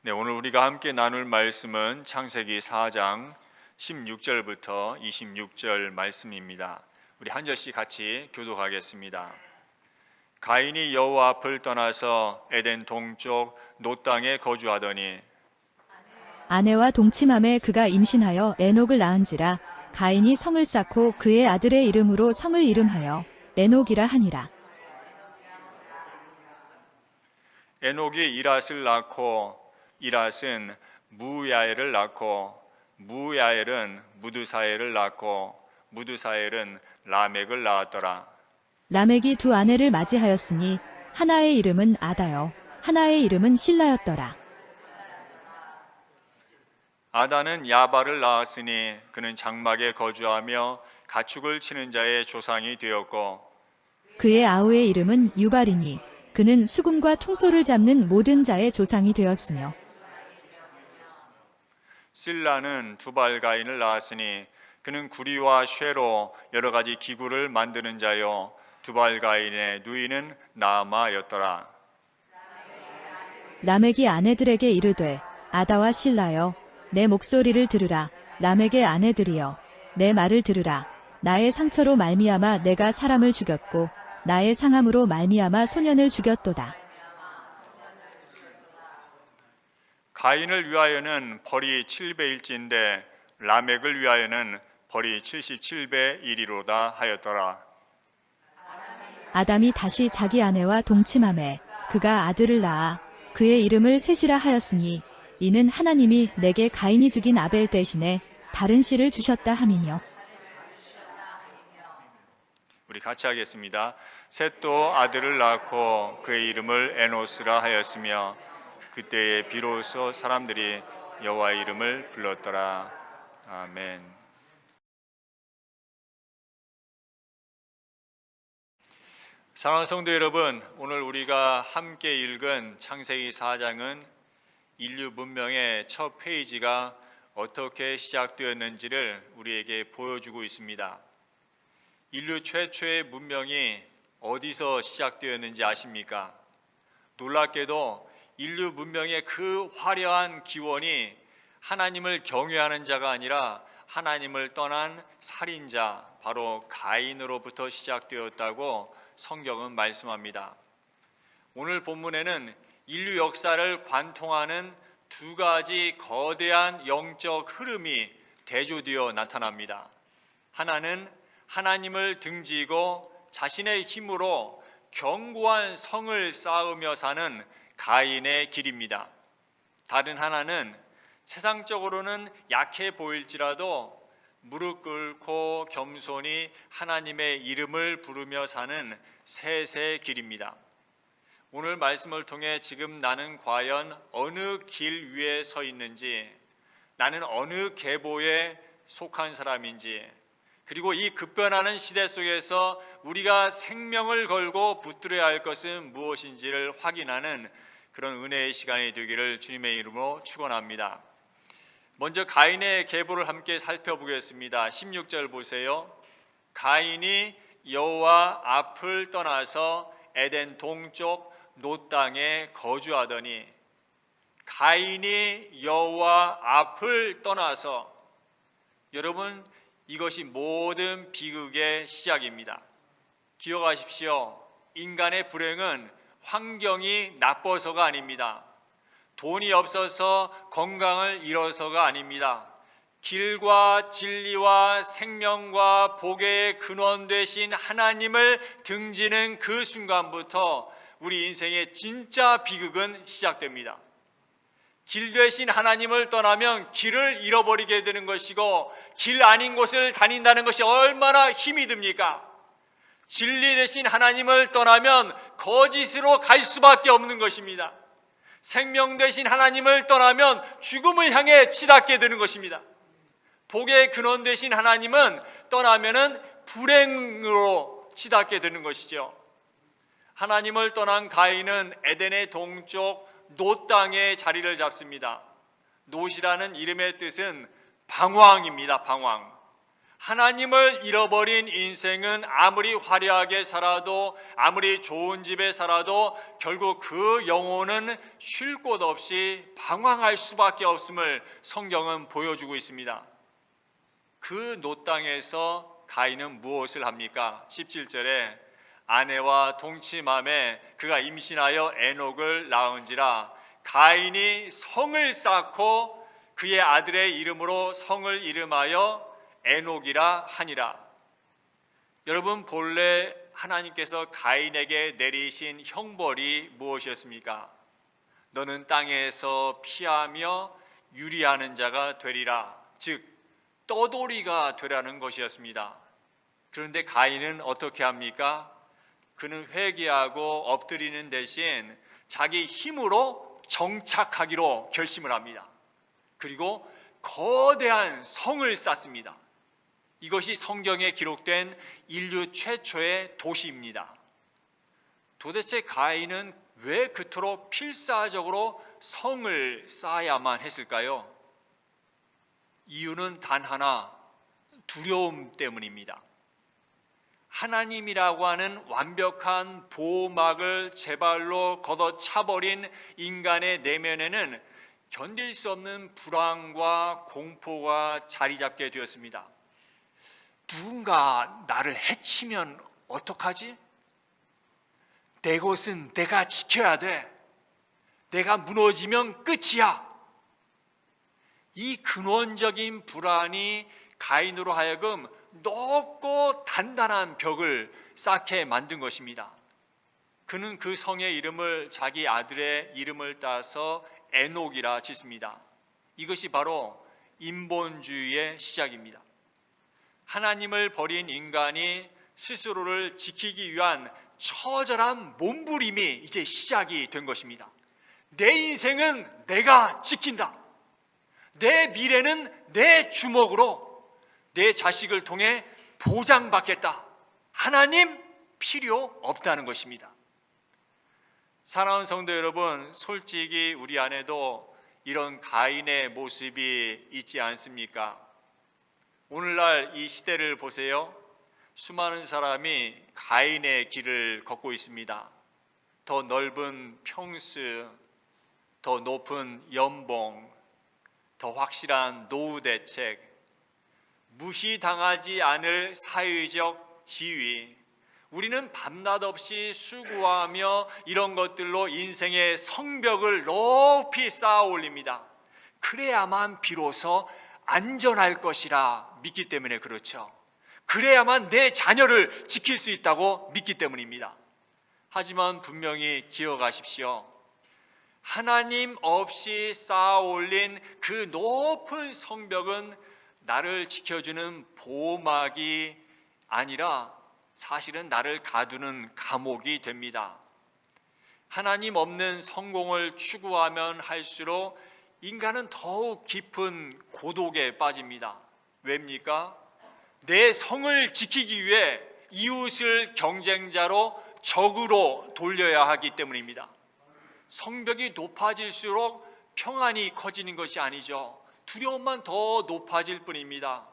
네, 오늘 우리가 함께 나눌 말씀은 창세기 4장 16절부터 26절 말씀입니다. 우리 한 절씩 같이 교독하겠습니다. 가인이 여호와 앞을 떠나서 에덴 동쪽 노 땅에 거주하더니 아내와 동침함에 그가 임신하여 에녹을 낳은지라. 가인이 성을 쌓고 그의 아들의 이름으로 성을 이름하여 에녹이라 하니라. 에녹이 이랏을 낳고 이랏은 무야엘을 낳고 무야엘은 무드사엘을 낳고 무드사엘은 라멕을 낳았더라. 라멕이 두 아내를 맞이하였으니 하나의 이름은 아다요 하나의 이름은 실라였더라. 아다는 야발을 낳았으니 그는 장막에 거주하며 가축을 치는 자의 조상이 되었고 그의 아우의 이름은 유발이니 그는 수금과 퉁소를 잡는 모든 자의 조상이 되었으며 실라는 두발가인을 낳았으니 그는 구리와 쇠로 여러 가지 기구를 만드는 자요 두발가인의 누이는 나아마였더라. 라멕이 아내들에게 이르되 아다와 실라여 내 목소리를 들으라. 라멕의 아내들이여 내 말을 들으라. 나의 상처로 말미암아 내가 사람을 죽였고 나의 상함으로 말미암아 소년을 죽였도다. 가인을 위하여는 벌이 7배일진데 라멕을 위하여는 벌이 77배 1이로다 하였더라. 아담이 다시 자기 아내와 동침하매 그가 아들을 낳아 그의 이름을 셋이라 하였으니 이는 하나님이 내게 가인이 죽인 아벨 대신에 다른 씨를 주셨다 함이며. 우리 같이 하겠습니다. 셋도 아들을 낳고 그의 이름을 에노스라 하였으며 그때에 비로소 사람들이 여호와의 이름을 불렀더라. 아멘. 사랑하는 성도 여러분, 오늘 우리가 함께 읽은 창세기 4장은 인류 문명의 첫 페이지가 어떻게 시작되었는지를 우리에게 보여주고 있습니다. 인류 최초의 문명이 어디서 시작되었는지 아십니까? 놀랍게도 인류 문명의 그 화려한 기원이 하나님을 경외하는 자가 아니라 하나님을 떠난 살인자, 바로 가인으로부터 시작되었다고 성경은 말씀합니다. 오늘 본문에는 인류 역사를 관통하는 두 가지 거대한 영적 흐름이 대조되어 나타납니다. 하나는 하나님을 등지고 자신의 힘으로 견고한 성을 쌓으며 사는 가인의 길입니다. 다른 하나는 세상적으로는 약해 보일지라도 무릎 꿇고 겸손히 하나님의 이름을 부르며 사는 셋의 길입니다. 오늘 말씀을 통해 지금 나는 과연 어느 길 위에 서 있는지, 나는 어느 계보에 속한 사람인지, 그리고 이 급변하는 시대 속에서 우리가 생명을 걸고 붙들어야 할 것은 무엇인지를 확인하는 그런 은혜의 시간이 되기를 주님의 이름으로 축원합니다. 먼저 가인의 계보를 함께 살펴보겠습니다. 16절 보세요. 가인이 여호와 앞을 떠나서 에덴 동쪽 노 땅에 거주하더니, 가인이 여호와 앞을 떠나서, 여러분, 이것이 모든 비극의 시작입니다. 기억하십시오. 인간의 불행은 환경이 나빠서가 아닙니다. 돈이 없어서 건강을 잃어서가 아닙니다. 길과 진리와 생명과 복의 근원 되신 하나님을 등지는 그 순간부터 우리 인생의 진짜 비극은 시작됩니다. 길 되신 하나님을 떠나면 길을 잃어버리게 되는 것이고, 길 아닌 곳을 다닌다는 것이 얼마나 힘이 듭니까? 진리 되신 하나님을 떠나면 거짓으로 갈 수밖에 없는 것입니다. 생명 되신 하나님을 떠나면 죽음을 향해 치닫게 되는 것입니다. 복의 근원 되신 하나님은 떠나면은 불행으로 치닫게 되는 것이죠. 하나님을 떠난 가인은 에덴의 동쪽 노 땅에 자리를 잡습니다. 노시라는 이름의 뜻은 방황입니다. 방황. 하나님을 잃어버린 인생은 아무리 화려하게 살아도, 아무리 좋은 집에 살아도 결국 그 영혼은 쉴 곳 없이 방황할 수밖에 없음을 성경은 보여주고 있습니다. 그 노땅에서 가인은 무엇을 합니까? 17절에 아내와 동침함에 그가 임신하여 에녹을 낳은지라. 가인이 성을 쌓고 그의 아들의 이름으로 성을 이름하여 에녹이라 하니라. 여러분, 본래 하나님께서 가인에게 내리신 형벌이 무엇이었습니까? 너는 땅에서 피하며 유리하는 자가 되리라, 즉 떠돌이가 되라는 것이었습니다. 그런데 가인은 어떻게 합니까? 그는 회개하고 엎드리는 대신 자기 힘으로 정착하기로 결심을 합니다. 그리고 거대한 성을 쌓습니다. 이것이 성경에 기록된 인류 최초의 도시입니다. 도대체 가인은 왜 그토록 필사적으로 성을 쌓아야만 했을까요? 이유는 단 하나, 두려움 때문입니다. 하나님이라고 하는 완벽한 보호막을 제 발로 걷어차버린 인간의 내면에는 견딜 수 없는 불안과 공포가 자리 잡게 되었습니다. 누군가 나를 해치면 어떡하지? 내 곳은 내가 지켜야 돼. 내가 무너지면 끝이야. 이 근원적인 불안이 가인으로 하여금 높고 단단한 벽을 쌓게 만든 것입니다. 그는 그 성의 이름을 자기 아들의 이름을 따서 에녹이라 짓습니다. 이것이 바로 인본주의의 시작입니다. 하나님을 버린 인간이 스스로를 지키기 위한 처절한 몸부림이 이제 시작이 된 것입니다. 내 인생은 내가 지킨다. 내 미래는 내 주먹으로, 내 자식을 통해 보장받겠다. 하나님 필요 없다는 것입니다. 사랑하는 성도 여러분, 솔직히 우리 안에도 이런 가인의 모습이 있지 않습니까? 오늘날 이 시대를 보세요. 수많은 사람이 가인의 길을 걷고 있습니다. 더 넓은 평수, 더 높은 연봉, 더 확실한 노후 대책, 무시당하지 않을 사회적 지위, 우리는 밤낮 없이 수고하며 이런 것들로 인생의 성벽을 높이 쌓아 올립니다. 그래야만 비로소 안전할 것이라 믿기 때문에 그렇죠. 그래야만 내 자녀를 지킬 수 있다고 믿기 때문입니다. 하지만 분명히 기억하십시오. 하나님 없이 쌓아 올린 그 높은 성벽은 나를 지켜주는 보호막이 아니라 사실은 나를 가두는 감옥이 됩니다. 하나님 없는 성공을 추구하면 할수록 인간은 더욱 깊은 고독에 빠집니다. 왜입니까? 내 성을 지키기 위해 이웃을 경쟁자로, 적으로 돌려야 하기 때문입니다. 성벽이 높아질수록 평안이 커지는 것이 아니죠. 두려움만 더 높아질 뿐입니다.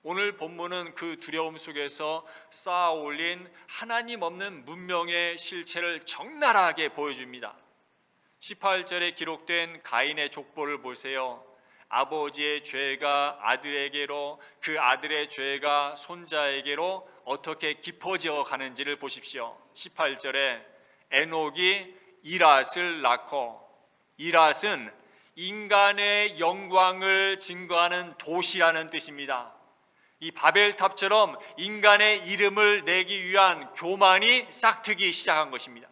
오늘 본문은 그 두려움 속에서 쌓아 올린 하나님 없는 문명의 실체를 적나라하게 보여줍니다. 18절에 기록된 가인의 족보를 보세요. 아버지의 죄가 아들에게로, 그 아들의 죄가 손자에게로 어떻게 깊어져 가는지를 보십시오. 18절에 에녹이 이랏을 낳고, 이랏은 인간의 영광을 증거하는 도시라는 뜻입니다. 이 바벨탑처럼 인간의 이름을 내기 위한 교만이 싹트기 시작한 것입니다.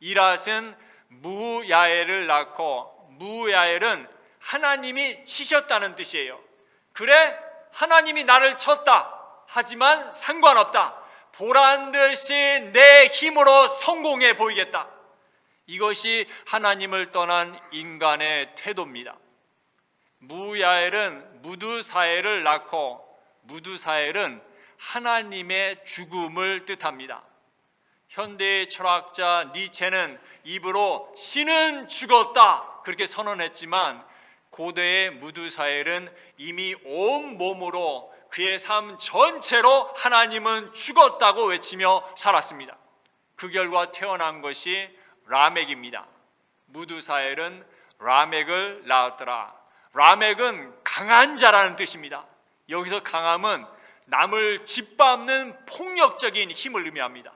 이랏은 무야엘을 낳고, 무야엘은 하나님이 치셨다는 뜻이에요. 그래, 하나님이 나를 쳤다. 하지만 상관없다. 보란 듯이 내 힘으로 성공해 보이겠다. 이것이 하나님을 떠난 인간의 태도입니다. 무야엘은 무두사엘을 낳고, 무두사엘은 하나님의 죽음을 뜻합니다. 현대의 철학자 니체는 입으로 신은 죽었다 그렇게 선언했지만, 고대의 무두사엘은 이미 온 몸으로 그의 삶 전체로 하나님은 죽었다고 외치며 살았습니다. 그 결과 태어난 것이 라멕입니다. 무두사엘은 라멕을 낳았더라. 라멕은 강한 자라는 뜻입니다. 여기서 강함은 남을 짓밟는 폭력적인 힘을 의미합니다.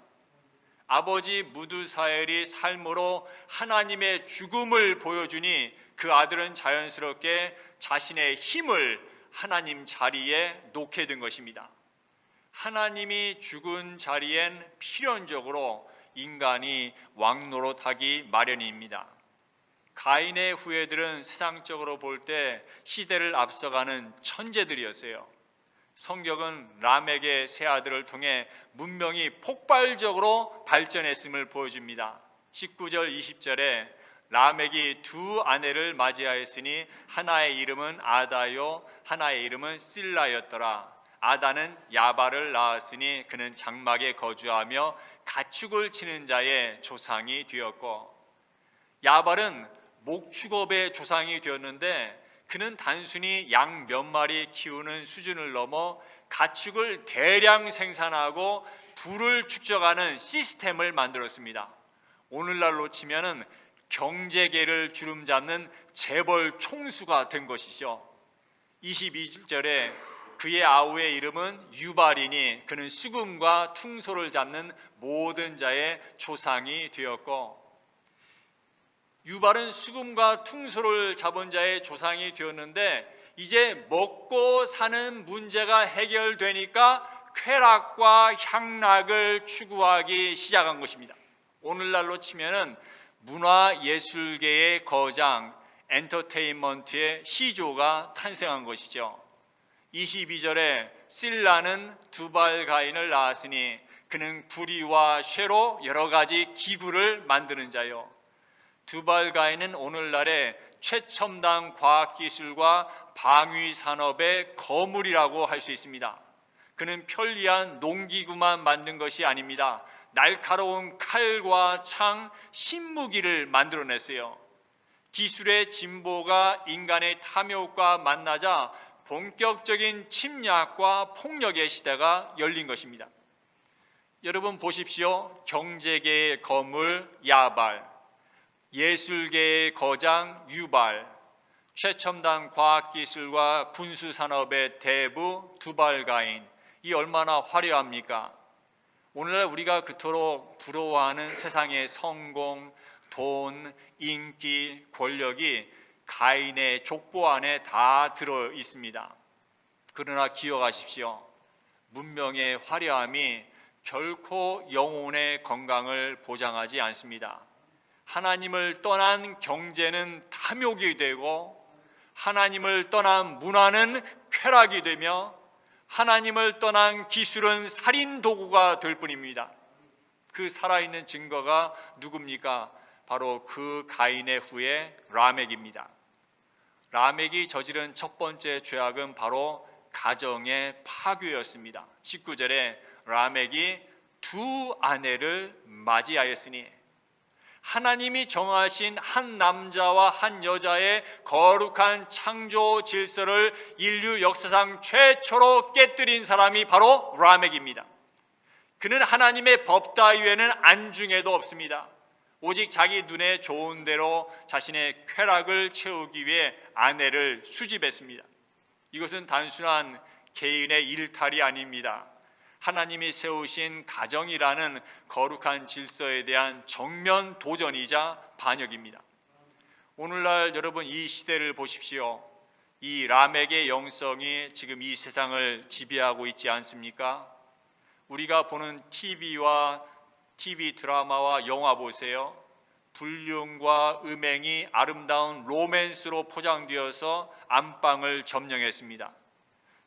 아버지 무두사엘이 삶으로 하나님의 죽음을 보여주니 그 아들은 자연스럽게 자신의 힘을 하나님 자리에 놓게 된 것입니다. 하나님이 죽은 자리엔 필연적으로 인간이 왕노릇하기 마련입니다. 가인의 후예들은 세상적으로 볼 때 시대를 앞서가는 천재들이었어요. 성경은 라멕의 세 아들을 통해 문명이 폭발적으로 발전했음을 보여줍니다. 19절 20절에 라멕이 두 아내를 맞이하였으니 하나의 이름은 아다요 하나의 이름은 실라였더라. 아다는 야발을 낳았으니 그는 장막에 거주하며 가축을 치는 자의 조상이 되었고, 야발은 목축업의 조상이 되었는데 그는 단순히 양 몇 마리 키우는 수준을 넘어 가축을 대량 생산하고 부를 축적하는 시스템을 만들었습니다. 오늘날로 치면은 경제계를 주름잡는 재벌 총수가 된 것이죠. 22절에 그의 아우의 이름은 유발이니 그는 수금과 퉁소를 잡는 모든 자의 조상이 되었고, 유발은 수금과 퉁소를 잡은 자의 조상이 되었는데 이제 먹고 사는 문제가 해결되니까 쾌락과 향락을 추구하기 시작한 것입니다. 오늘날로 치면은 문화예술계의 거장, 엔터테인먼트의 시조가 탄생한 것이죠. 22절에 실라는 두발가인을 낳았으니 그는 구리와 쇠로 여러 가지 기구를 만드는 자요. 두발가인은 오늘날의 최첨단 과학기술과 방위산업의 거물이라고 할 수 있습니다. 그는 편리한 농기구만 만든 것이 아닙니다. 날카로운 칼과 창, 신무기를 만들어냈어요. 기술의 진보가 인간의 탐욕과 만나자 본격적인 침략과 폭력의 시대가 열린 것입니다. 여러분 보십시오. 경제계의 거물 야발, 예술계의 거장 유발, 최첨단 과학기술과 군수산업의 대부 두발가인, 이 얼마나 화려합니까? 오늘날 우리가 그토록 부러워하는 세상의 성공, 돈, 인기, 권력이 가인의 족보 안에 다 들어 있습니다. 그러나 기억하십시오. 문명의 화려함이 결코 영혼의 건강을 보장하지 않습니다. 하나님을 떠난 경제는 탐욕이 되고, 하나님을 떠난 문화는 쾌락이 되며, 하나님을 떠난 기술은 살인 도구가 될 뿐입니다. 그 살아있는 증거가 누굽니까? 바로 그 가인의 후예 라멕입니다. 라멕이 저지른 첫 번째 죄악은 바로 가정의 파괴였습니다. 19절에 라멕이 두 아내를 맞이하였으니, 하나님이 정하신 한 남자와 한 여자의 거룩한 창조 질서를 인류 역사상 최초로 깨뜨린 사람이 바로 라멕입니다. 그는 하나님의 법 따위에는 안중에도 없습니다. 오직 자기 눈에 좋은 대로 자신의 쾌락을 채우기 위해 아내를 수집했습니다. 이것은 단순한 개인의 일탈이 아닙니다. 하나님이 세우신 가정이라는 거룩한 질서에 대한 정면 도전이자 반역입니다. 오늘날 여러분 이 시대를 보십시오. 이 라멕의 영성이 지금 이 세상을 지배하고 있지 않습니까? 우리가 보는 TV 드라마와 영화 보세요. 불륜과 음행이 아름다운 로맨스로 포장되어서 안방을 점령했습니다.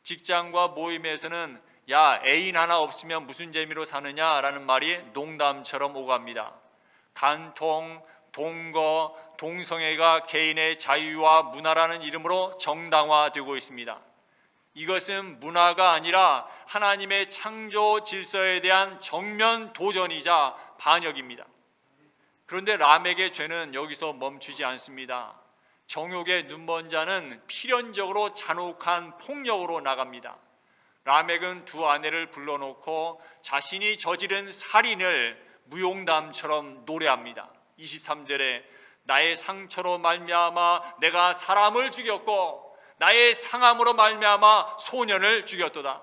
직장과 모임에서는 야, 애인 하나 없으면 무슨 재미로 사느냐라는 말이 농담처럼 오갑니다. 간통, 동거, 동성애가 개인의 자유와 문화라는 이름으로 정당화되고 있습니다. 이것은 문화가 아니라 하나님의 창조 질서에 대한 정면 도전이자 반역입니다. 그런데 라멕의 죄는 여기서 멈추지 않습니다. 정욕에 눈먼 자는 필연적으로 잔혹한 폭력으로 나갑니다. 라멕은 두 아내를 불러놓고 자신이 저지른 살인을 무용담처럼 노래합니다. 23절에 나의 상처로 말미암아 내가 사람을 죽였고 나의 상함으로 말미암아 소년을 죽였도다.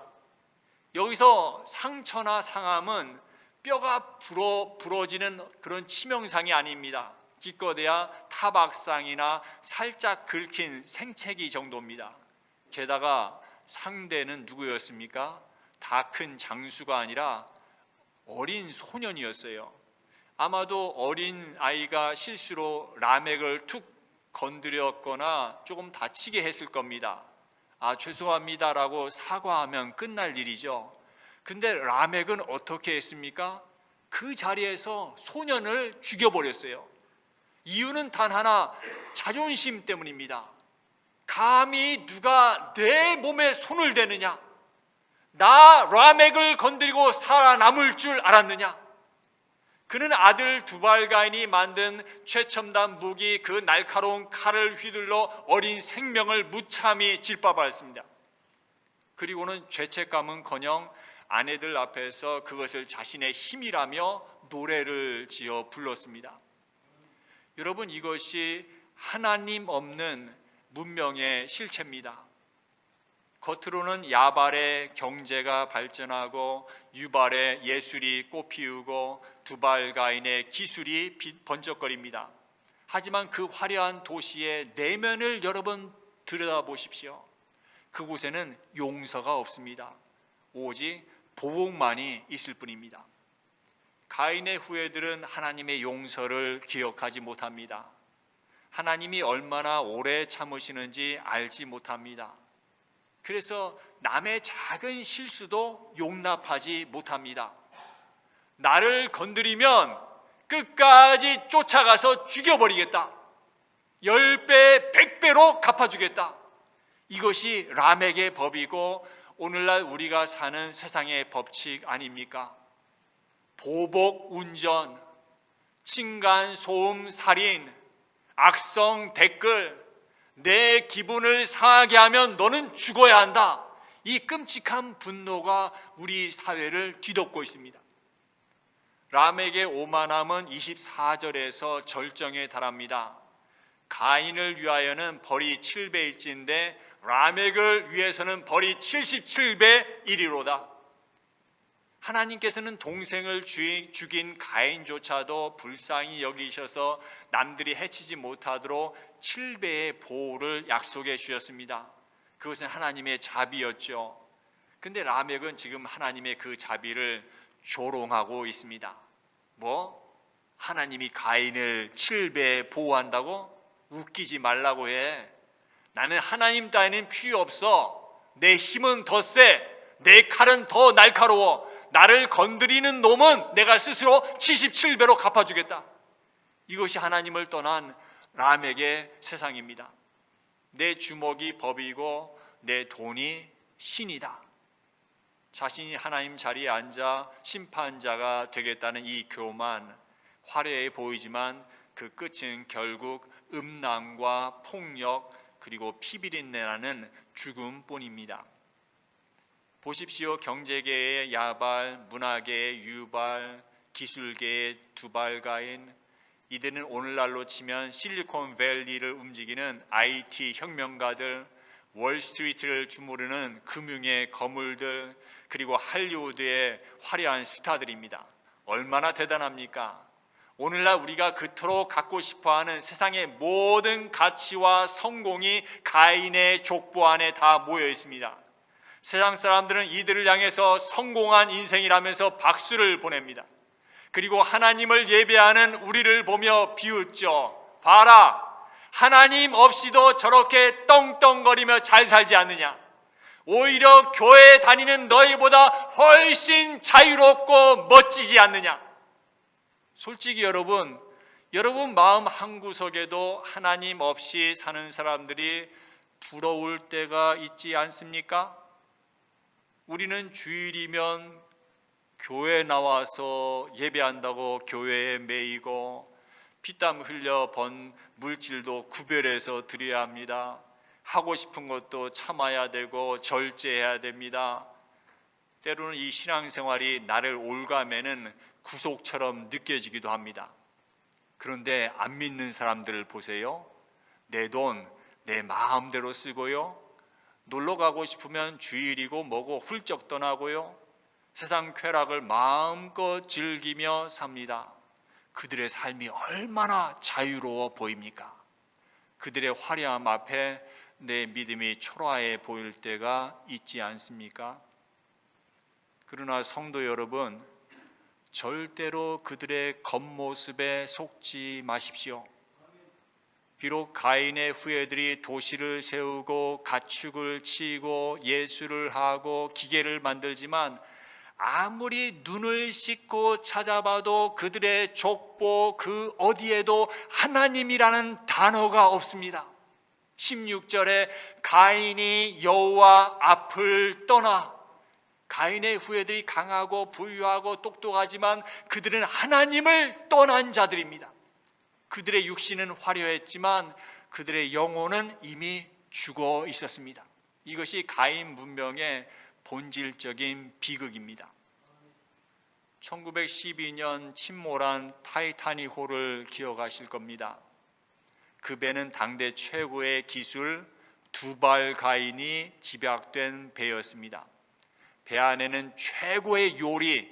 여기서 상처나 상함은 뼈가 부러지는 그런 치명상이 아닙니다. 기껏해야 타박상이나 살짝 긁힌 생채기 정도입니다. 게다가 상대는 누구였습니까? 다 큰 장수가 아니라 어린 소년이었어요. 아마도 어린 아이가 실수로 라멕을 툭 건드렸거나 조금 다치게 했을 겁니다. 죄송합니다라고 사과하면 끝날 일이죠. 근데 라멕은 어떻게 했습니까? 그 자리에서 소년을 죽여버렸어요. 이유는 단 하나, 자존심 때문입니다. 감히 누가 내 몸에 손을 대느냐? 나 라멕을 건드리고 살아남을 줄 알았느냐? 그는 아들 두발가인이 만든 최첨단 무기 그 날카로운 칼을 휘둘러 어린 생명을 무참히 짓밟았습니다. 그리고는 죄책감은커녕 아내들 앞에서 그것을 자신의 힘이라며 노래를 지어 불렀습니다. 여러분, 이것이 하나님 없는 문명의 실체입니다. 겉으로는 야발의 경제가 발전하고 유발의 예술이 꽃피우고 두발가인의 기술이 번쩍거립니다. 하지만 그 화려한 도시의 내면을 여러분 들여다보십시오. 그곳에는 용서가 없습니다. 오직 보복만이 있을 뿐입니다. 가인의 후예들은 하나님의 용서를 기억하지 못합니다. 하나님이 얼마나 오래 참으시는지 알지 못합니다. 그래서 남의 작은 실수도 용납하지 못합니다. 나를 건드리면 끝까지 쫓아가서 죽여버리겠다. 10배, 100배로 갚아주겠다. 이것이 라멕의 법이고 오늘날 우리가 사는 세상의 법칙 아닙니까? 보복, 운전, 층간소음, 살인, 악성 댓글, 내 기분을 상하게 하면 너는 죽어야 한다. 이 끔찍한 분노가 우리 사회를 뒤덮고 있습니다. 라멕의 오만함은 24절에서 절정에 달합니다. 가인을 위하여는 벌이 7배일진데 라멕을 위해서는 벌이 77배 1이로다. 하나님께서는 동생을 죽인 가인조차도 불쌍히 여기셔서 남들이 해치지 못하도록 7배의 보호를 약속해 주셨습니다. 그것은 하나님의 자비였죠. 근데 라멕은 지금 하나님의 그 자비를 조롱하고 있습니다. 하나님이 가인을 7배 보호한다고? 웃기지 말라고 해. 나는 하나님 따위는 필요 없어. 내 힘은 더 세. 내 칼은 더 날카로워. 나를 건드리는 놈은 내가 스스로 77배로 갚아주겠다. 이것이 하나님을 떠난 라멕의 세상입니다. 내 주먹이 법이고 내 돈이 신이다. 자신이 하나님 자리에 앉아 심판자가 되겠다는 이 교만, 화려해 보이지만 그 끝은 결국 음란과 폭력 그리고 피비린내나는 죽음뿐입니다. 보십시오. 경제계의 야발, 문화계의 유발, 기술계의 두발가인, 이들은 오늘날로 치면 실리콘밸리를 움직이는 IT 혁명가들, 월스트리트를 주무르는 금융의 거물들, 그리고 할리우드의 화려한 스타들입니다. 얼마나 대단합니까? 오늘날 우리가 그토록 갖고 싶어하는 세상의 모든 가치와 성공이 가인의 족보 안에 다 모여 있습니다. 세상 사람들은 이들을 향해서 성공한 인생이라면서 박수를 보냅니다. 그리고 하나님을 예배하는 우리를 보며 비웃죠. 봐라, 하나님 없이도 저렇게 떵떵거리며 잘 살지 않느냐. 오히려 교회에 다니는 너희보다 훨씬 자유롭고 멋지지 않느냐. 솔직히 여러분 마음 한구석에도 하나님 없이 사는 사람들이 부러울 때가 있지 않습니까? 우리는 주일이면 교회 나와서 예배한다고 교회에 매이고 피땀 흘려 번 물질도 구별해서 드려야 합니다. 하고 싶은 것도 참아야 되고 절제해야 됩니다. 때로는 이 신앙생활이 나를 올가매는 구속처럼 느껴지기도 합니다. 그런데 안 믿는 사람들을 보세요. 내 돈, 내 마음대로 쓰고요. 놀러 가고 싶으면 주일이고 뭐고 훌쩍 떠나고요. 세상 쾌락을 마음껏 즐기며 삽니다. 그들의 삶이 얼마나 자유로워 보입니까? 그들의 화려함 앞에 내 믿음이 초라해 보일 때가 있지 않습니까? 그러나 성도 여러분, 절대로 그들의 겉모습에 속지 마십시오. 비록 가인의 후예들이 도시를 세우고 가축을 치고 예술을 하고 기계를 만들지만 아무리 눈을 씻고 찾아봐도 그들의 족보 그 어디에도 하나님이라는 단어가 없습니다. 16절에 가인이 여호와 앞을 떠나, 가인의 후예들이 강하고 부유하고 똑똑하지만 그들은 하나님을 떠난 자들입니다. 그들의 육신은 화려했지만 그들의 영혼은 이미 죽어 있었습니다. 이것이 가인 문명의 본질적인 비극입니다. 1912년 침몰한 타이타닉호를 기억하실 겁니다. 그 배는 당대 최고의 기술 두발 가인이 집약된 배였습니다. 배 안에는 최고의 요리,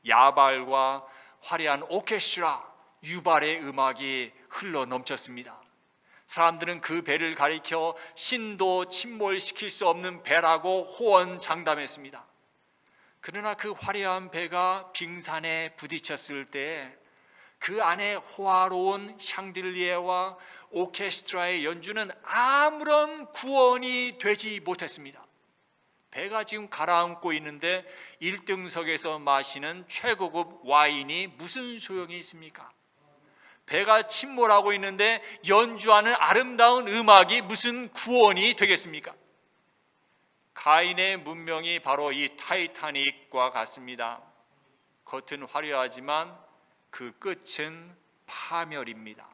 야발과 화려한 오케스트라, 유발의 음악이 흘러 넘쳤습니다. 사람들은 그 배를 가리켜 신도 침몰시킬 수 없는 배라고 호언장담했습니다. 그러나 그 화려한 배가 빙산에 부딪혔을 때 그 안에 호화로운 샹들리에와 오케스트라의 연주는 아무런 구원이 되지 못했습니다. 배가 지금 가라앉고 있는데 1등석에서 마시는 최고급 와인이 무슨 소용이 있습니까? 배가 침몰하고 있는데 연주하는 아름다운 음악이 무슨 구원이 되겠습니까? 가인의 문명이 바로 이 타이타닉과 같습니다. 겉은 화려하지만 그 끝은 파멸입니다.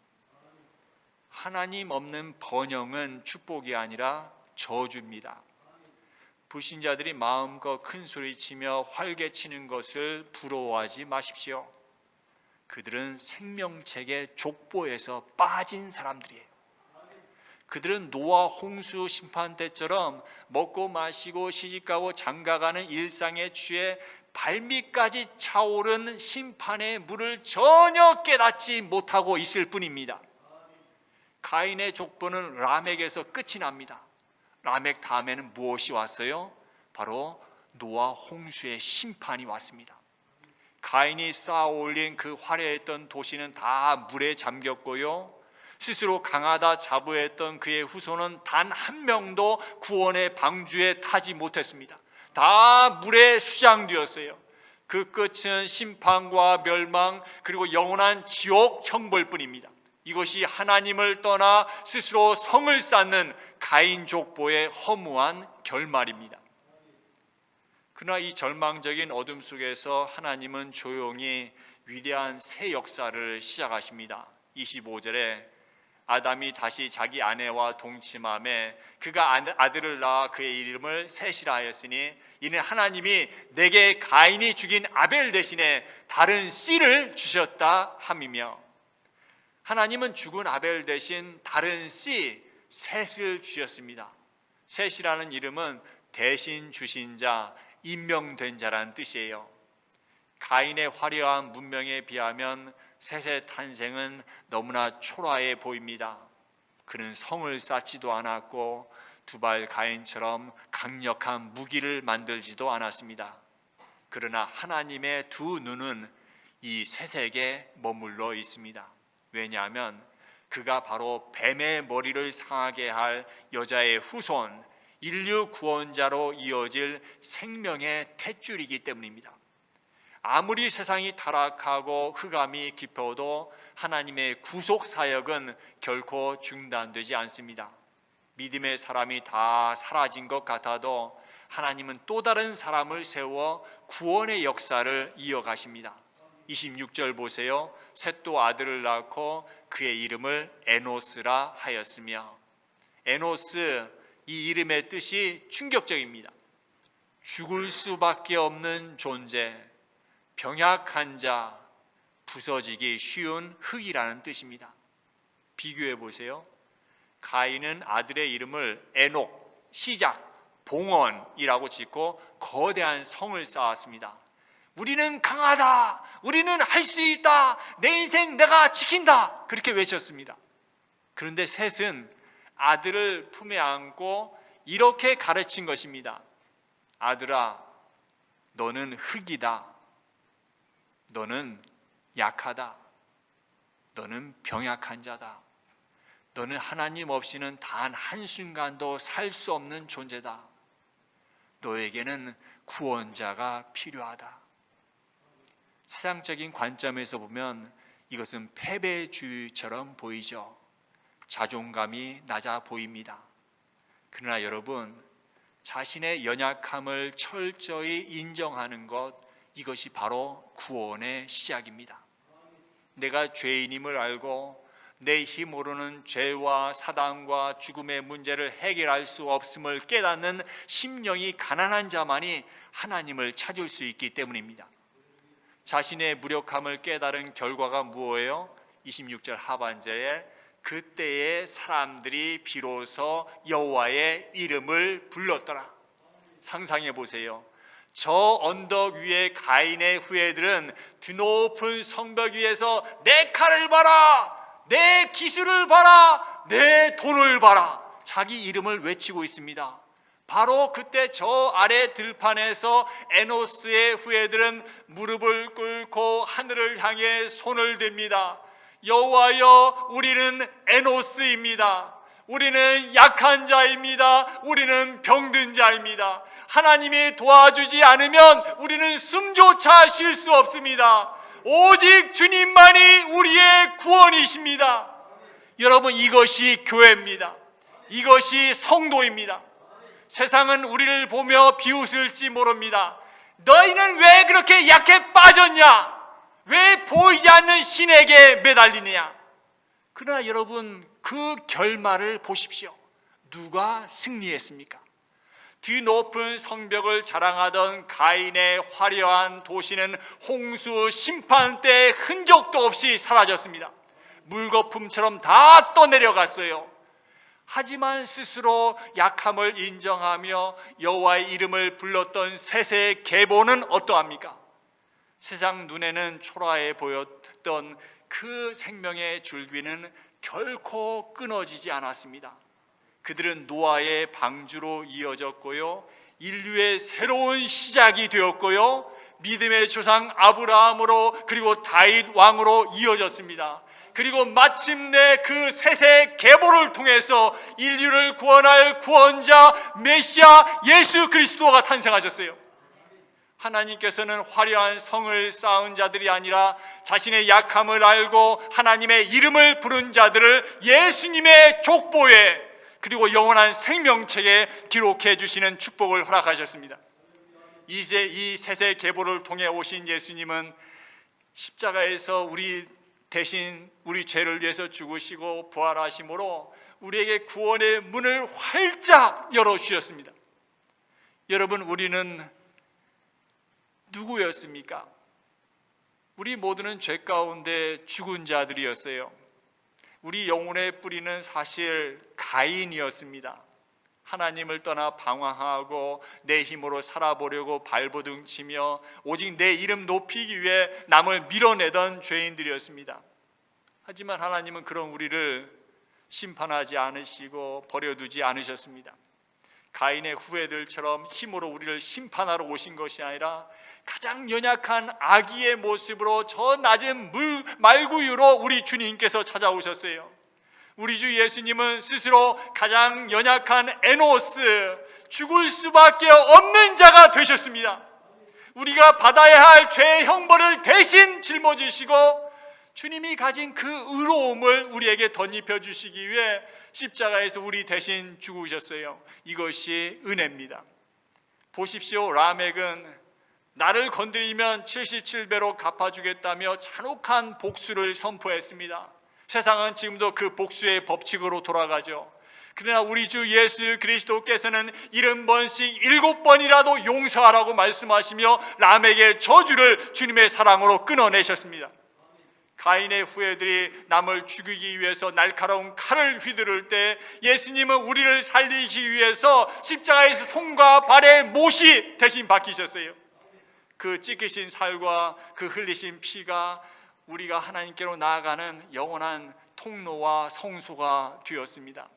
하나님 없는 번영은 축복이 아니라 저주입니다. 불신자들이 마음껏 큰 소리치며 활개치는 것을 부러워하지 마십시오. 그들은 생명책의 족보에서 빠진 사람들이에요. 그들은 노아 홍수 심판 때처럼 먹고 마시고 시집가고 장가가는 일상에 취해 발밑까지 차오른 심판의 물을 전혀 깨닫지 못하고 있을 뿐입니다. 가인의 족보는 라멕에서 끝이 납니다. 라멕 다음에는 무엇이 왔어요? 바로 노아 홍수의 심판이 왔습니다. 가인이 쌓아 올린 그 화려했던 도시는 다 물에 잠겼고요, 스스로 강하다 자부했던 그의 후손은 단 한 명도 구원의 방주에 타지 못했습니다. 다 물에 수장되었어요. 그 끝은 심판과 멸망, 그리고 영원한 지옥 형벌뿐입니다. 이것이 하나님을 떠나 스스로 성을 쌓는 가인 족보의 허무한 결말입니다. 그러나 이 절망적인 어둠 속에서 하나님은 조용히 위대한 새 역사를 시작하십니다. 25절에 아담이 다시 자기 아내와 동침함에 그가 아들을 낳아 그의 이름을 셋이라 하였으니 이는 하나님이 내게 가인이 죽인 아벨 대신에 다른 씨를 주셨다 함이며, 하나님은 죽은 아벨 대신 다른 씨 셋을 주셨습니다. 셋이라는 이름은 대신 주신 자, 임명된 자라는 뜻이에요. 가인의 화려한 문명에 비하면 셋의 탄생은 너무나 초라해 보입니다. 그는 성을 쌓지도 않았고 두발 가인처럼 강력한 무기를 만들지도 않았습니다. 그러나 하나님의 두 눈은 이 셋에게 머물러 있습니다. 왜냐하면 그가 바로 뱀의 머리를 상하게 할 여자의 후손, 인류 구원자로 이어질 생명의 탯줄이기 때문입니다. 아무리 세상이 타락하고 흑암이 깊어도 하나님의 구속 사역은 결코 중단되지 않습니다. 믿음의 사람이 다 사라진 것 같아도 하나님은 또 다른 사람을 세워 구원의 역사를 이어가십니다. 26절 보세요. 셋도 아들을 낳고 그의 이름을 에노스라 하였으며, 에노스, 이 이름의 뜻이 충격적입니다. 죽을 수밖에 없는 존재, 병약한 자, 부서지기 쉬운 흙이라는 뜻입니다. 비교해 보세요. 가인은 아들의 이름을 에녹, 시작, 봉헌이라고 짓고 거대한 성을 쌓았습니다. 우리는 강하다, 우리는 할 수 있다, 내 인생 내가 지킨다, 그렇게 외쳤습니다. 그런데 셋은 아들을 품에 안고 이렇게 가르친 것입니다. 아들아, 너는 흙이다, 너는 약하다, 너는 병약한 자다, 너는 하나님 없이는 단 한순간도 살 수 없는 존재다, 너에게는 구원자가 필요하다. 세상적인 관점에서 보면 이것은 패배주의처럼 보이죠. 자존감이 낮아 보입니다. 그러나 여러분, 자신의 연약함을 철저히 인정하는 것, 이것이 바로 구원의 시작입니다. 내가 죄인임을 알고 내 힘으로는 죄와 사단과 죽음의 문제를 해결할 수 없음을 깨닫는 심령이 가난한 자만이 하나님을 찾을 수 있기 때문입니다. 자신의 무력함을 깨달은 결과가 무엇이에요? 26절 하반절에 그때의 사람들이 비로소 여호와의 이름을 불렀더라. 상상해 보세요. 저 언덕 위에 가인의 후예들은 드높은 성벽 위에서 내 칼을 봐라, 내 기술을 봐라, 내 돈을 봐라, 자기 이름을 외치고 있습니다. 바로 그때 저 아래 들판에서 에노스의 후예들은 무릎을 꿇고 하늘을 향해 손을 듭니다. 여호와여, 우리는 에노스입니다. 우리는 약한 자입니다. 우리는 병든 자입니다. 하나님이 도와주지 않으면 우리는 숨조차 쉴 수 없습니다. 오직 주님만이 우리의 구원이십니다. 여러분, 이것이 교회입니다. 이것이 성도입니다. 세상은 우리를 보며 비웃을지 모릅니다. 너희는 왜 그렇게 약해 빠졌냐? 왜 보이지 않는 신에게 매달리느냐? 그러나 여러분, 그 결말을 보십시오. 누가 승리했습니까? 드높은 성벽을 자랑하던 가인의 화려한 도시는 홍수 심판 때의 흔적도 없이 사라졌습니다. 물거품처럼 다 떠내려갔어요. 하지만 스스로 약함을 인정하며 여호와의 이름을 불렀던 셋의 계보는 어떠합니까? 세상 눈에는 초라해 보였던 그 생명의 줄기는 결코 끊어지지 않았습니다. 그들은 노아의 방주로 이어졌고요, 인류의 새로운 시작이 되었고요, 믿음의 조상 아브라함으로 그리고 다윗 왕으로 이어졌습니다. 그리고 마침내 그 셋의 계보를 통해서 인류를 구원할 구원자 메시아 예수 그리스도가 탄생하셨어요. 하나님께서는 화려한 성을 쌓은 자들이 아니라 자신의 약함을 알고 하나님의 이름을 부른 자들을 예수님의 족보에 그리고 영원한 생명책에 기록해 주시는 축복을 허락하셨습니다. 이제 이 셋의 계보를 통해 오신 예수님은 십자가에서 우리 대신 우리 죄를 위해서 죽으시고 부활하심으로 우리에게 구원의 문을 활짝 열어주셨습니다. 여러분, 우리는 누구였습니까? 우리 모두는 죄 가운데 죽은 자들이었어요. 우리 영혼의 뿌리는 사실 가인이었습니다. 하나님을 떠나 방황하고 내 힘으로 살아보려고 발버둥치며 오직 내 이름 높이기 위해 남을 밀어내던 죄인들이었습니다. 하지만 하나님은 그런 우리를 심판하지 않으시고 버려두지 않으셨습니다. 가인의 후예들처럼 힘으로 우리를 심판하러 오신 것이 아니라 가장 연약한 아기의 모습으로 저 낮은 말구유로 우리 주님께서 찾아오셨어요. 우리 주 예수님은 스스로 가장 연약한 에노스, 죽을 수밖에 없는 자가 되셨습니다. 우리가 받아야 할 죄의 형벌을 대신 짊어지시고 주님이 가진 그 의로움을 우리에게 덧입혀 주시기 위해 십자가에서 우리 대신 죽으셨어요. 이것이 은혜입니다. 보십시오. 라멕은 나를 건드리면 77배로 갚아주겠다며 잔혹한 복수를 선포했습니다. 세상은 지금도 그 복수의 법칙으로 돌아가죠. 그러나 우리 주 예수 그리스도께서는 70번씩 7번이라도 용서하라고 말씀하시며 람에게 저주를 주님의 사랑으로 끊어내셨습니다. 가인의 후예들이 남을 죽이기 위해서 날카로운 칼을 휘두를 때 예수님은 우리를 살리기 위해서 십자가에서 손과 발에 못이 대신 박히셨어요. 그 찢기신 살과 그 흘리신 피가 우리가 하나님께로 나아가는 영원한 통로와 성소가 되었습니다.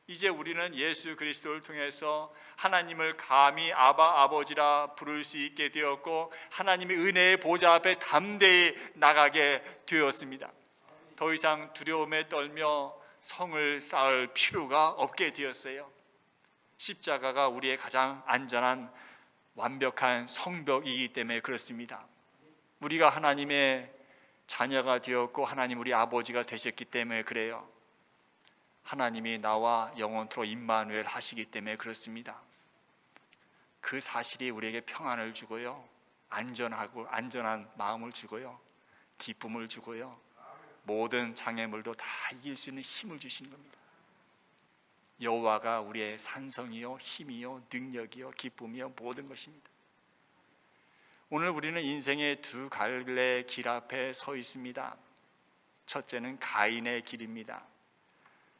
이제 우리는 예수 그리스도를 통해서 하나님을 감히 아바 아버지라 부를 수 있게 되었고 하나님의 은혜의 보좌 앞에 담대히 나가게 되었습니다. 더 이상 두려움에 떨며 성을 쌓을 필요가 없게 되었어요. 십자가가 우리의 가장 안전한 완벽한 성벽이기 때문에 그렇습니다. 우리가 하나님의 자녀가 되었고 하나님 우리 아버지가 되셨기 때문에 그래요. 하나님이 나와 영원토록 임마누엘 하시기 때문에 그렇습니다. 그 사실이 우리에게 평안을 주고요, 안전한 마음을 주고요, 기쁨을 주고요, 모든 장애물도 다 이길 수 있는 힘을 주신 겁니다. 여호와가 우리의 산성이요, 힘이요, 능력이요, 기쁨이요, 모든 것입니다. 오늘 우리는 인생의 두 갈래 길 앞에 서 있습니다. 첫째는 가인의 길입니다.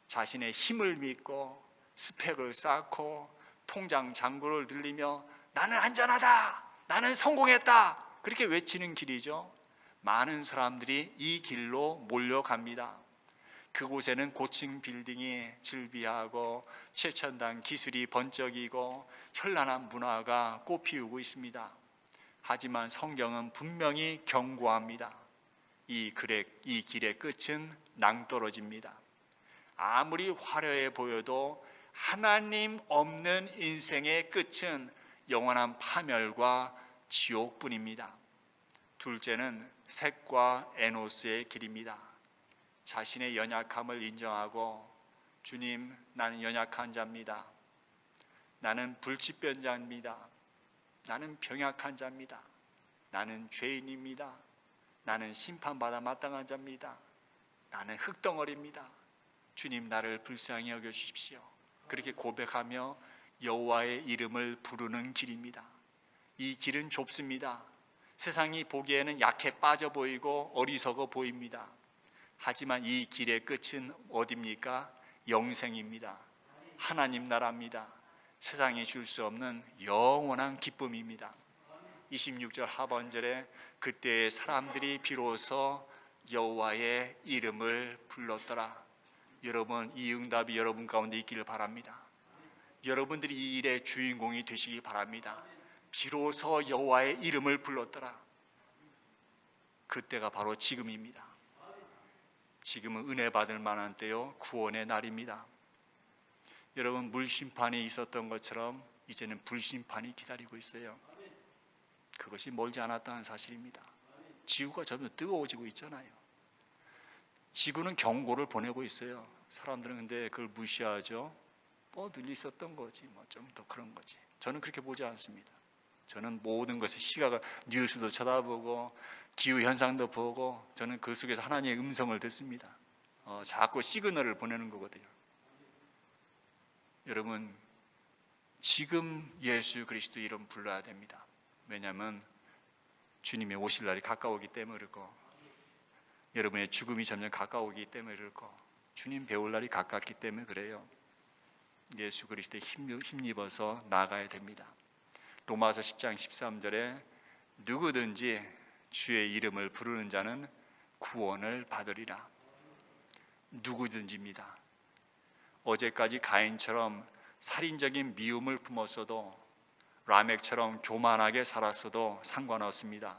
자신의 힘을 믿고 스펙을 쌓고 통장 잔고를 늘리며 나는 안전하다, 나는 성공했다, 그렇게 외치는 길이죠. 많은 사람들이 이 길로 몰려갑니다. 그곳에는 고층 빌딩이 즐비하고 최첨단 기술이 번쩍이고 현란한 문화가 꽃피우고 있습니다. 하지만 성경은 분명히 경고합니다. 이 길의 끝은 낭떠러집니다. 아무리 화려해 보여도 하나님 없는 인생의 끝은 영원한 파멸과 지옥뿐입니다. 둘째는 셋과 에노스의 길입니다. 자신의 연약함을 인정하고 주님, 나는 연약한 자입니다. 나는 불치병자입니다. 나는 병약한 자입니다. 나는 죄인입니다. 나는 심판받아 마땅한 자입니다. 나는 흙덩어리입니다. 주님, 나를 불쌍히 여겨주십시오. 그렇게 고백하며 여호와의 이름을 부르는 길입니다. 이 길은 좁습니다. 세상이 보기에는 약해 빠져 보이고 어리석어 보입니다. 하지만 이 길의 끝은 어디입니까? 영생입니다. 하나님 나라입니다. 세상이 줄 수 없는 영원한 기쁨입니다. 26절 하반절에 그때의 사람들이 비로소 여호와의 이름을 불렀더라. 여러분, 이 응답이 여러분 가운데 있기를 바랍니다. 여러분들이 이 일의 주인공이 되시기 바랍니다. 비로소 여호와의 이름을 불렀더라. 그때가 바로 지금입니다. 지금은 은혜 받을 만한 때요, 구원의 날입니다. 여러분, 물심판이 있었던 것처럼 이제는 불심판이 기다리고 있어요. 그것이 멀지 않았다는 사실입니다. 지구가 점점 뜨거워지고 있잖아요. 지구는 경고를 보내고 있어요. 사람들은 근데 그걸 무시하죠. 늘 있었던 거지, 좀 더 그런 거지. 저는 그렇게 보지 않습니다. 저는 모든 것의 시각을, 뉴스도 쳐다보고 기후 현상도 보고, 저는 그 속에서 하나님의 음성을 듣습니다. 자꾸 시그널을 보내는 거거든요. 여러분, 지금 예수 그리스도 이름 불러야 됩니다. 왜냐하면 주님의 오실 날이 가까우기 때문에 그렇고, 여러분의 죽음이 점점 가까우기 때문에 그렇고, 주님 배울 날이 가깝기 때문에 그래요. 예수 그리스도에 힘입어서 나아가야 됩니다. 로마서 10장 13절에 누구든지 주의 이름을 부르는 자는 구원을 받으리라. 누구든지입니다. 어제까지 가인처럼 살인적인 미움을 품었어도, 라멕처럼 교만하게 살았어도 상관없습니다.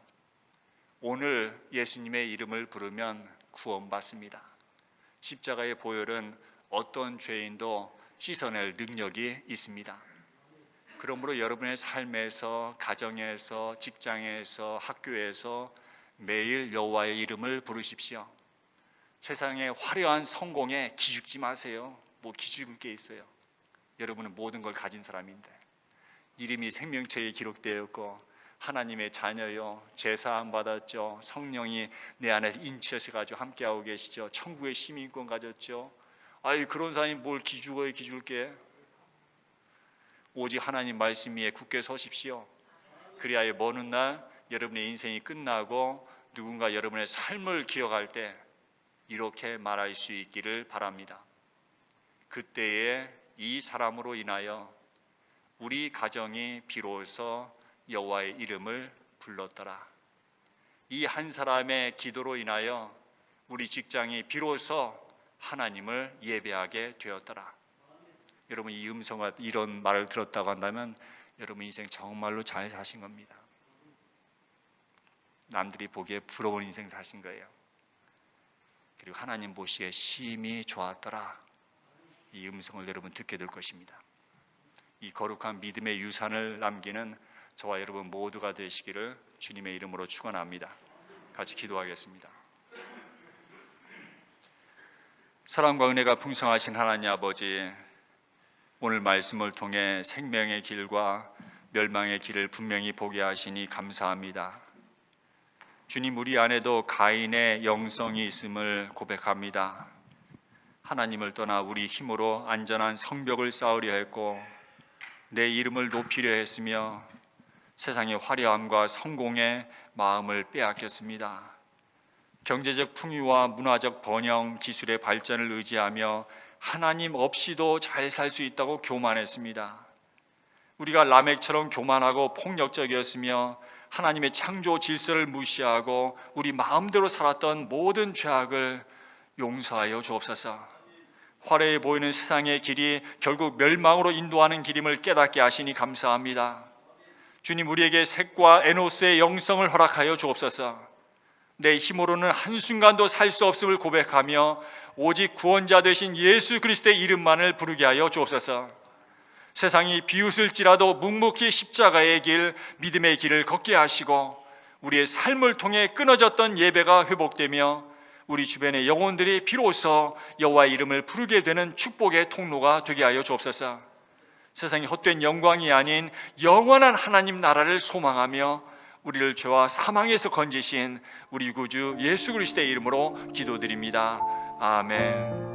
오늘 예수님의 이름을 부르면 구원받습니다. 십자가의 보혈은 어떤 죄인도 씻어낼 능력이 있습니다. 그러므로 여러분의 삶에서, 가정에서, 직장에서, 학교에서 매일 여호와의 이름을 부르십시오. 세상의 화려한 성공에 기죽지 마세요. 뭐 기죽을 게 있어요. 여러분은 모든 걸 가진 사람인데, 이름이 생명책에 기록되었고 하나님의 자녀요, 제사함 받았죠. 성령이 내 안에 인치하셔가지고 함께하고 계시죠. 천국의 시민권 가졌죠. 아이 그런 사람이 뭘 기죽어요 기죽게. 오직 하나님 말씀 위에 굳게 서십시오. 그리하여 먼 훗날 여러분의 인생이 끝나고 누군가 여러분의 삶을 기억할 때 이렇게 말할 수 있기를 바랍니다. 그때에 이 사람으로 인하여 우리 가정이 비로소 여호와의 이름을 불렀더라. 이 한 사람의 기도로 인하여 우리 직장이 비로소 하나님을 예배하게 되었더라. 여러분 이 음성과 이런 말을 들었다고 한다면 여러분 인생 정말로 잘 사신 겁니다. 남들이 보기에 부러운 인생 사신 거예요. 그리고 하나님 보시기에 심히 좋았더라. 이 음성을 여러분 듣게 될 것입니다. 이 거룩한 믿음의 유산을 남기는 저와 여러분 모두가 되시기를 주님의 이름으로 축원합니다. 같이 기도하겠습니다. 사랑과 은혜가 풍성하신 하나님 아버지, 오늘 말씀을 통해 생명의 길과 멸망의 길을 분명히 보게 하시니 감사합니다. 주님, 우리 안에도 가인의 영성이 있음을 고백합니다. 하나님을 떠나 우리 힘으로 안전한 성벽을 쌓으려 했고 내 이름을 높이려 했으며 세상의 화려함과 성공에 마음을 빼앗겼습니다. 경제적 풍요와 문화적 번영, 기술의 발전을 의지하며 하나님 없이도 잘 살 수 있다고 교만했습니다. 우리가 라멕처럼 교만하고 폭력적이었으며 하나님의 창조 질서를 무시하고 우리 마음대로 살았던 모든 죄악을 용서하여 주옵소서. 화려해 보이는 세상의 길이 결국 멸망으로 인도하는 길임을 깨닫게 하시니 감사합니다. 주님, 우리에게 색과 에노스의 영성을 허락하여 주옵소서. 내 힘으로는 한순간도 살 수 없음을 고백하며 오직 구원자 되신 예수 그리스도의 이름만을 부르게 하여 주옵소서. 세상이 비웃을지라도 묵묵히 십자가의 길, 믿음의 길을 걷게 하시고 우리의 삶을 통해 끊어졌던 예배가 회복되며 우리 주변의 영혼들이 비로소 여호와의 이름을 부르게 되는 축복의 통로가 되게 하여 주옵소서. 세상이 헛된 영광이 아닌 영원한 하나님 나라를 소망하며 우리를 죄와 사망에서 건지신 우리 구주 예수 그리스도의 이름으로 기도드립니다. 아멘.